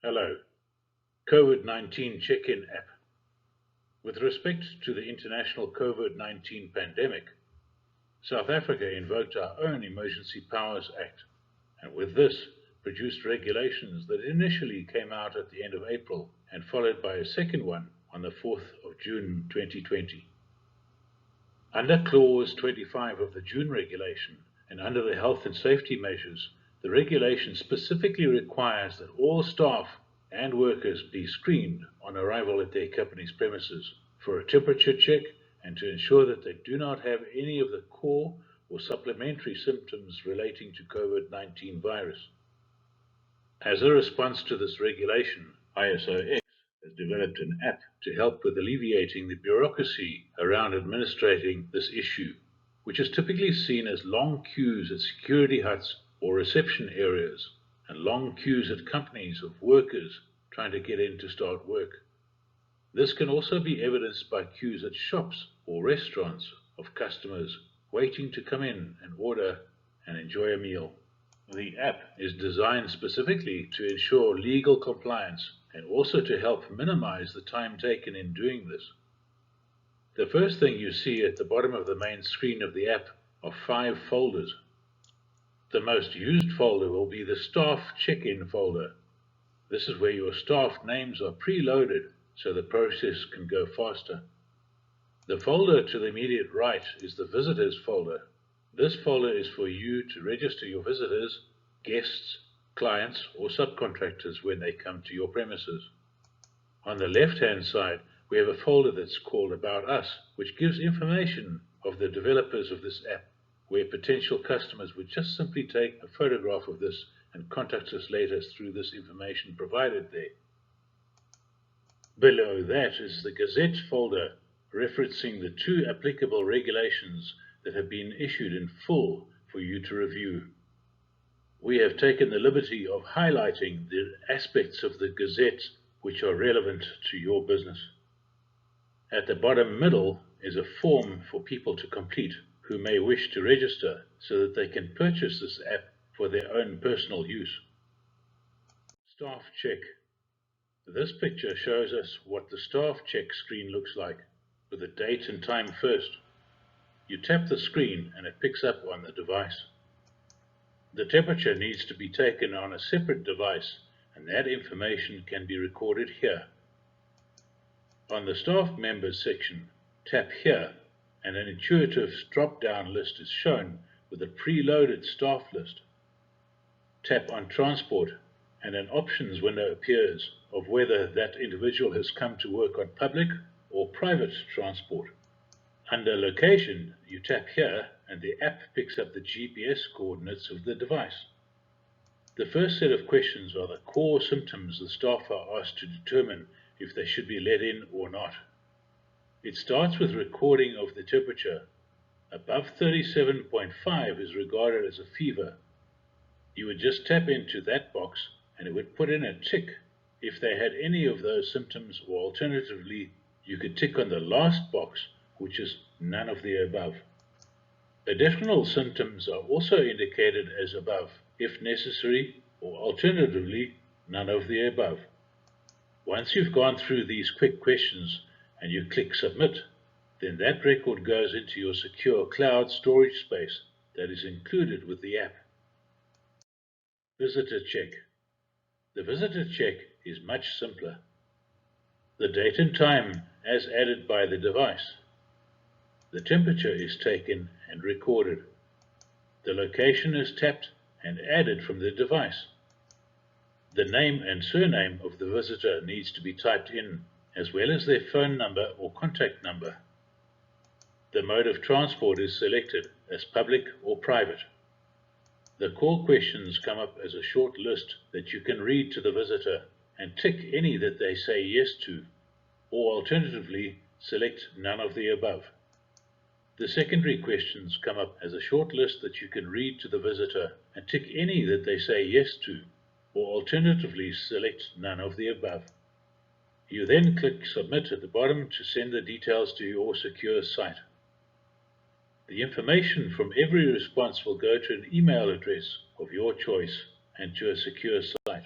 Hello, COVID-19 check-in app. With respect to the international COVID-19 pandemic, South Africa invoked our own Emergency Powers Act, and with this produced regulations that initially came out at the end of April and followed by a second one on the 4th of June 2020. Under Clause 25 of the June regulation and under the health and safety measures, the regulation specifically requires that all staff and workers be screened on arrival at their company's premises for a temperature check and to ensure that they do not have any of the core or supplementary symptoms relating to COVID-19 virus. As a response to this regulation, ISOX has developed an app to help with alleviating the bureaucracy around administrating this issue, which is typically seen as long queues at security huts or reception areas and long queues at companies of workers trying to get in to start work. This can also be evidenced by queues at shops or restaurants of customers waiting to come in and order and enjoy a meal. The app is designed specifically to ensure legal compliance and also to help minimize the time taken in doing this. The first thing you see at the bottom of the main screen of the app are 5 folders. The most used folder will be the staff check-in folder. This is where your staff names are preloaded so the process can go faster. The folder to the immediate right is the visitors folder. This folder is for you to register your visitors, guests, clients, or subcontractors when they come to your premises. On the left-hand side, we have a folder that's called About Us, which gives information of the developers of this app, where potential customers would just simply take a photograph of this and contact us later through this information provided there. Below that is the Gazette folder, referencing the 2 applicable regulations that have been issued in full for you to review. We have taken the liberty of highlighting the aspects of the Gazette which are relevant to your business. At the bottom middle is a form for people to complete who may wish to register so that they can purchase this app for their own personal use. Staff check. This picture shows us what the staff check screen looks like, with the date and time first. You tap the screen and it picks up on the device. The temperature needs to be taken on a separate device, and that information can be recorded here. On the staff members section, tap here and an intuitive drop-down list is shown with a preloaded staff list. Tap on transport and an options window appears of whether that individual has come to work on public or private transport. Under location, you tap here and the app picks up the GPS coordinates of the device. The first set of questions are the core symptoms the staff are asked to determine if they should be let in or not. It starts with recording of the temperature. Above 37.5 is regarded as a fever. You would just tap into that box and it would put in a tick if they had any of those symptoms, or alternatively, you could tick on the last box, which is none of the above. Additional symptoms are also indicated as above, if necessary, or alternatively, none of the above. Once you've gone through these quick questions and you click Submit, then that record goes into your secure cloud storage space that is included with the app. Visitor check. The visitor check is much simpler. The date and time as added by the device. The temperature is taken and recorded. The location is tapped and added from the device. The name and surname of the visitor needs to be typed in, as well as their phone number or contact number. The mode of transport is selected as public or private. The core questions come up as a short list that you can read to the visitor and tick any that they say yes to, or alternatively select none of the above. The secondary questions come up as a short list that you can read to the visitor and tick any that they say yes to, or alternatively select none of the above. You then click Submit at the bottom to send the details to your secure site. The information from every response will go to an email address of your choice and to a secure site.